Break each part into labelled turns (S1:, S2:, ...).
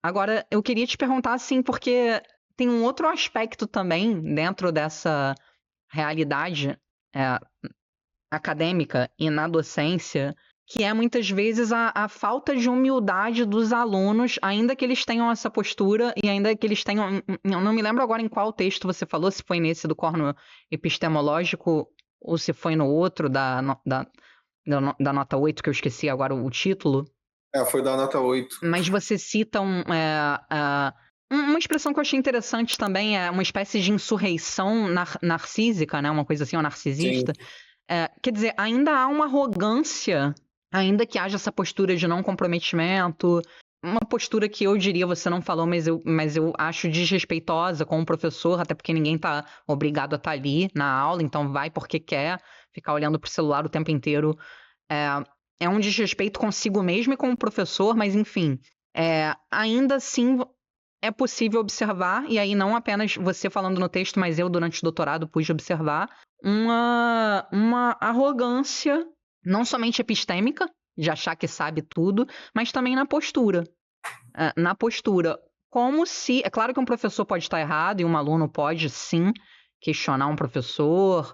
S1: Agora, eu queria te perguntar, assim, porque tem um outro aspecto também dentro dessa realidade é, acadêmica e na docência, que é muitas vezes a falta de humildade dos alunos, ainda que eles tenham essa postura e ainda que eles tenham. Eu não me lembro agora em qual texto você falou, se foi nesse do corno epistemológico ou se foi no outro da nota 8 que eu esqueci agora o título.
S2: Foi da nota 8.
S1: Mas você cita uma expressão que eu achei interessante também, é uma espécie de insurreição narcísica, né? Uma coisa assim, ou
S2: Sim.
S1: narcisista. Quer dizer, ainda há uma arrogância, ainda que haja essa postura de não comprometimento, uma postura que eu diria, você não falou, mas eu acho desrespeitosa com o professor, até porque ninguém está obrigado a estar ali na aula, então vai porque quer, ficar olhando para o celular o tempo inteiro. É um desrespeito consigo mesmo e com o professor, mas enfim, ainda assim é possível observar, e aí não apenas você falando no texto, mas eu durante o doutorado pude observar, uma arrogância, não somente epistêmica, de achar que sabe tudo, mas também na postura. Na postura, como se... É claro que um professor pode estar errado e um aluno pode, sim, questionar um professor,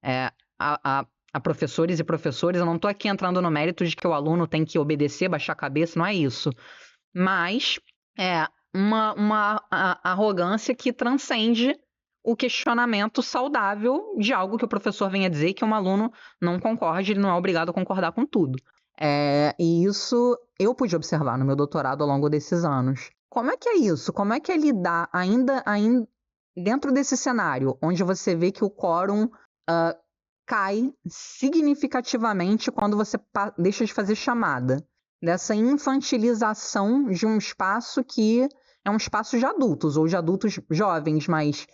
S1: a professores e professores. Eu não estou aqui entrando no mérito de que o aluno tem que obedecer, baixar a cabeça, não é isso. Mas é uma arrogância que transcende o questionamento saudável de algo que o professor vem a dizer que um aluno não concorde, ele não é obrigado a concordar com tudo. E isso eu pude observar no meu doutorado ao longo desses anos. Como é que é isso? Como é que é lidar ainda dentro desse cenário, onde você vê que o quórum cai significativamente quando você deixa de fazer chamada? Dessa infantilização de um espaço que é um espaço de adultos, ou de adultos jovens, mas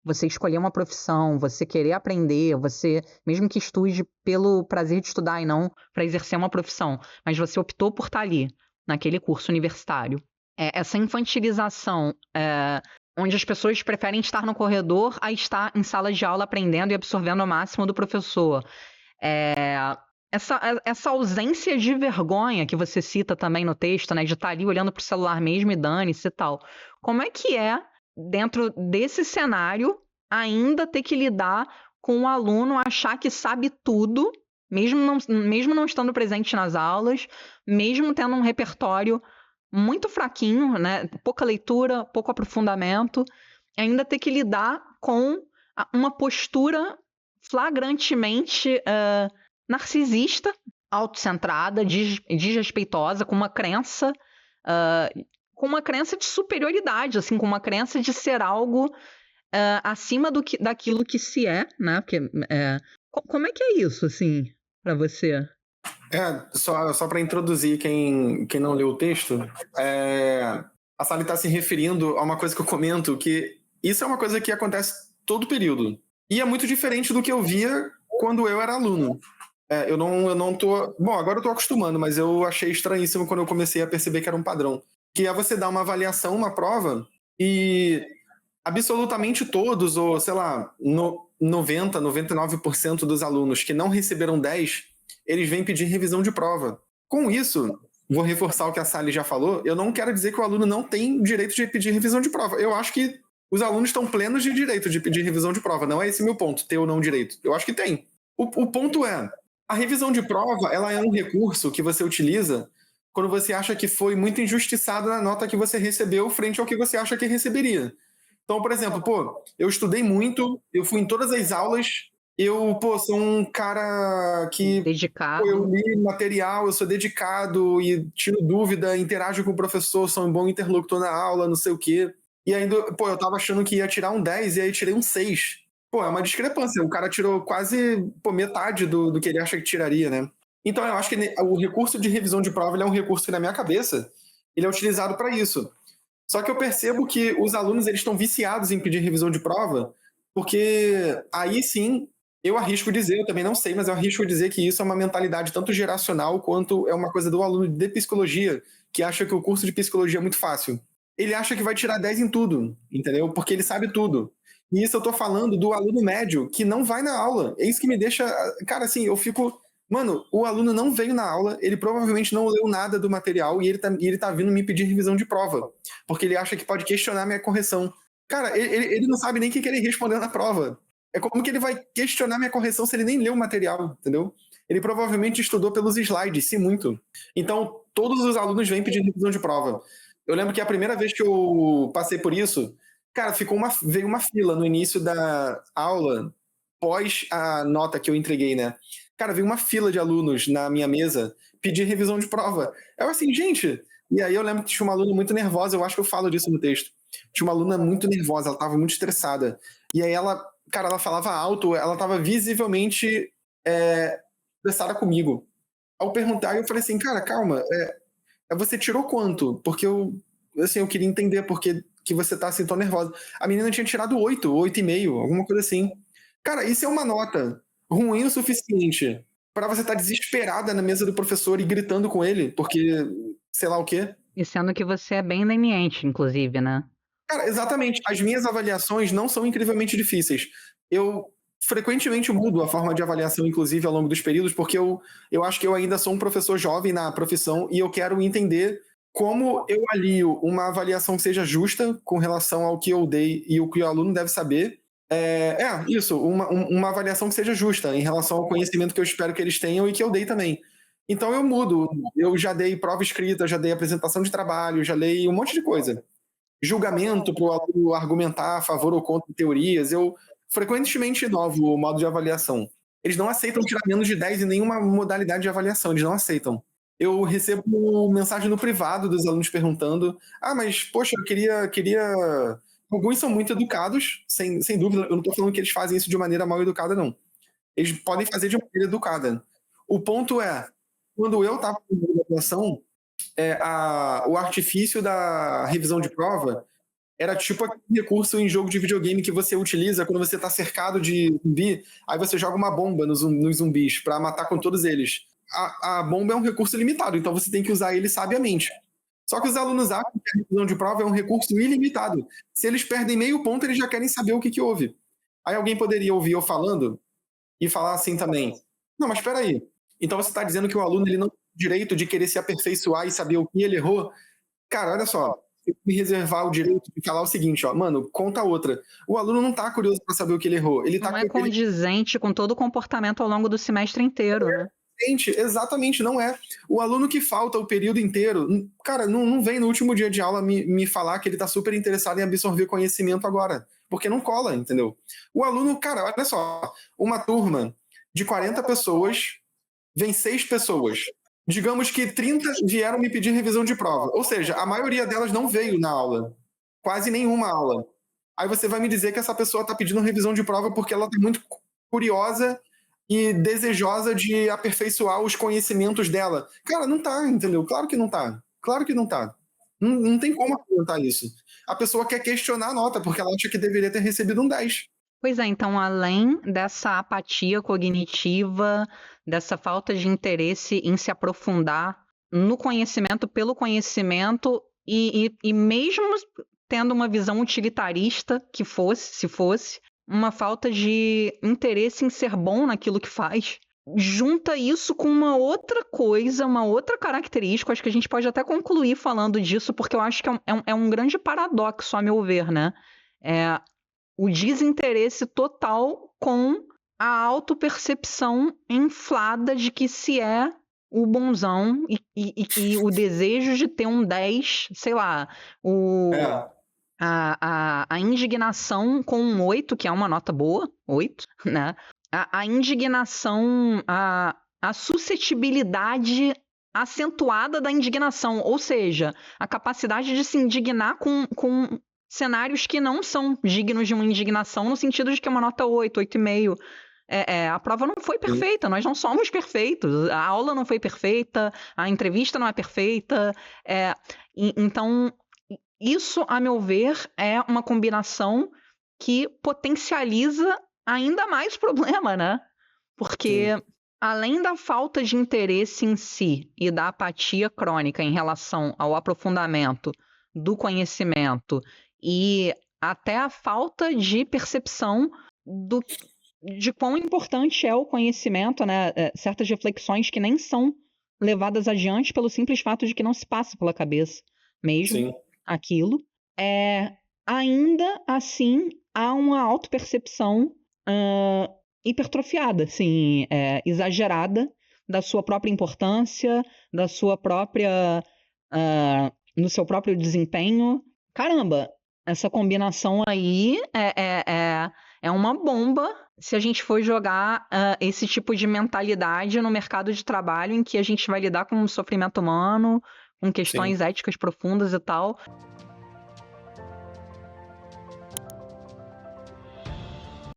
S1: você escolher uma profissão, você querer aprender, você, mesmo que estude pelo prazer de estudar e não para exercer uma profissão, mas você optou por estar ali, naquele curso universitário. Essa infantilização, onde as pessoas preferem estar no corredor a estar em sala de aula aprendendo e absorvendo o máximo do professor. Essa ausência de vergonha que você cita também no texto, né, de estar ali olhando para o celular mesmo e dane-se e tal. Como é que é, dentro desse cenário, ainda ter que lidar com o aluno achar que sabe tudo, mesmo não estando presente nas aulas, mesmo tendo um repertório muito fraquinho, né, pouca leitura, pouco aprofundamento, ainda ter que lidar com uma postura flagrantemente narcisista, autocentrada, desrespeitosa, com uma crença de superioridade, assim, com uma crença de ser algo acima daquilo que se é, né? Porque, como é que é isso, assim, para você?
S2: Só para introduzir quem não leu o texto, a Sally está se referindo a uma coisa que eu comento, que isso é uma coisa que acontece todo período. E é muito diferente do que eu via quando eu era aluno. Eu não tô... Bom, agora eu tô acostumando, mas eu achei estranhíssimo quando eu comecei a perceber que era um padrão. Que é você dar uma avaliação, uma prova, e absolutamente todos, ou sei lá, 90, 99% dos alunos que não receberam 10, eles vêm pedir revisão de prova. Com isso, vou reforçar o que a Sally já falou, eu não quero dizer que o aluno não tem direito de pedir revisão de prova. Eu acho que os alunos estão plenos de direito de pedir revisão de prova. Não é esse meu ponto, ter ou não direito. Eu acho que tem. O ponto é, a revisão de prova, ela é um recurso que você utiliza quando você acha que foi muito injustiçado na nota que você recebeu frente ao que você acha que receberia. Então, por exemplo, eu estudei muito, eu fui em todas as aulas, eu, sou um cara que...
S1: Dedicado.
S2: eu li material, eu sou dedicado e tiro dúvida, interajo com o professor, sou um bom interlocutor na aula, não sei o quê. E ainda, eu tava achando que ia tirar um 10 e aí tirei um 6. É uma discrepância. O cara tirou quase metade do que ele acha que tiraria, né? Então eu acho que o recurso de revisão de prova ele é um recurso que, na minha cabeça, ele é utilizado para isso. Só que eu percebo que os alunos eles estão viciados em pedir revisão de prova, porque aí sim, eu arrisco dizer, eu também não sei, mas eu arrisco dizer que isso é uma mentalidade tanto geracional quanto é uma coisa do aluno de psicologia, que acha que o curso de psicologia é muito fácil. Ele acha que vai tirar 10 em tudo, entendeu? Porque ele sabe tudo. E isso eu tô falando do aluno médio que não vai na aula. É isso que me deixa... Cara, assim, eu fico Mano, o aluno não veio na aula, ele provavelmente não leu nada do material e ele tá vindo me pedir revisão de prova, porque ele acha que pode questionar minha correção. Cara, ele não sabe nem o que ele respondeu na prova. É como que ele vai questionar minha correção se ele nem leu o material, entendeu? Ele provavelmente estudou pelos slides, se muito. Então, todos os alunos vêm pedir revisão de prova. Eu lembro que a primeira vez que eu passei por isso, cara, veio uma fila no início da aula, pós a nota que eu entreguei, né? Cara, veio uma fila de alunos na minha mesa pedir revisão de prova. Eu assim, gente. E aí eu lembro que tinha uma aluna muito nervosa, eu acho que eu falo disso no texto. Tinha uma aluna muito nervosa, ela tava muito estressada. E aí ela, cara, ela falava alto, ela tava visivelmente estressada comigo. Ao perguntar, eu falei assim, cara, calma, você tirou quanto? Porque eu queria entender por que você tá assim tão nervosa. A menina tinha tirado 8, 8,5, alguma coisa assim. Cara, isso é uma nota ruim o suficiente para você estar desesperada na mesa do professor e gritando com ele, porque sei lá o quê.
S1: E sendo que você é bem leniente, inclusive, né?
S2: Cara, exatamente. As minhas avaliações não são incrivelmente difíceis. Eu frequentemente mudo a forma de avaliação, inclusive, ao longo dos períodos, porque eu acho que eu ainda sou um professor jovem na profissão e eu quero entender como eu alio uma avaliação que seja justa com relação ao que eu dei e o que o aluno deve saber. Isso, uma avaliação que seja justa em relação ao conhecimento que eu espero que eles tenham e que eu dei também. Então eu mudo. Eu já dei prova escrita, já dei apresentação de trabalho, já dei um monte de coisa. Julgamento para o aluno argumentar a favor ou contra teorias. Eu frequentemente inovo o modo de avaliação. Eles não aceitam tirar menos de 10 em nenhuma modalidade de avaliação, eles não aceitam. Eu recebo mensagem no privado dos alunos perguntando: mas, poxa, eu queria. Alguns são muito educados, sem dúvida. Eu não estou falando que eles fazem isso de maneira mal educada, não. Eles podem fazer de maneira educada. O ponto é, quando eu estava com graduação, o artifício da revisão de prova era tipo aquele recurso em jogo de videogame que você utiliza quando você está cercado de zumbi, aí você joga uma bomba nos zumbis para matar com todos eles. A bomba é um recurso limitado, então você tem que usar ele sabiamente. Só que os alunos acham que a revisão de prova é um recurso ilimitado. Se eles perdem meio ponto, eles já querem saber o que houve. Aí alguém poderia ouvir eu falando e falar assim também: não, mas espera aí. Então você está dizendo que o aluno ele não tem o direito de querer se aperfeiçoar e saber o que ele errou? Cara, olha só, eu me reservar o direito de falar o seguinte, ó, mano, conta outra. O aluno não tá curioso para saber o que ele errou. Ele tá
S1: Não é condizente com todo o comportamento ao longo do semestre inteiro, né?
S2: Exatamente, não é. O aluno que falta o período inteiro, cara, não vem no último dia de aula me falar que ele tá super interessado em absorver conhecimento agora, porque não cola, entendeu? O aluno, cara, olha só, uma turma de 40 pessoas, vem 6 pessoas. Digamos que 30 vieram me pedir revisão de prova. Ou seja, a maioria delas não veio na aula. Quase nenhuma aula. Aí você vai me dizer que essa pessoa está pedindo revisão de prova porque ela está muito curiosa e desejosa de aperfeiçoar os conhecimentos dela. Cara, não tá, entendeu? Claro que não tá. Claro que não tá. Não tem como argumentar isso. A pessoa quer questionar a nota porque ela acha que deveria ter recebido um 10.
S1: Pois é, então além dessa apatia cognitiva, dessa falta de interesse em se aprofundar no conhecimento pelo conhecimento e mesmo tendo uma visão utilitarista que fosse, se fosse, uma falta de interesse em ser bom naquilo que faz, junta isso com uma outra coisa, uma outra característica, acho que a gente pode até concluir falando disso, porque eu acho que é um grande paradoxo, a meu ver, né? O desinteresse total com a autopercepção inflada de que se é o bonzão e o desejo de ter um 10, sei lá, a indignação com um 8, que é uma nota boa, 8, né? A indignação, a suscetibilidade acentuada da indignação, ou seja, a capacidade de se indignar com cenários que não são dignos de uma indignação, no sentido de que é uma nota 8, 8,5. A prova não foi perfeita, nós não somos perfeitos, a aula não foi perfeita, a entrevista não é perfeita, então isso, a meu ver, é uma combinação que potencializa ainda mais o problema, né? Porque além da falta de interesse em si e da apatia crônica em relação ao aprofundamento do conhecimento e até a falta de percepção de quão importante é o conhecimento, né? Certas reflexões que nem são levadas adiante pelo simples fato de que não se passa pela cabeça mesmo
S2: Sim.
S1: aquilo. Ainda assim, há uma autopercepção hipertrofiada, assim, exagerada da sua própria importância, da sua própria, no seu próprio desempenho. Caramba, essa combinação aí é uma bomba se a gente for jogar esse tipo de mentalidade no mercado de trabalho em que a gente vai lidar com o sofrimento humano, com questões éticas profundas e tal.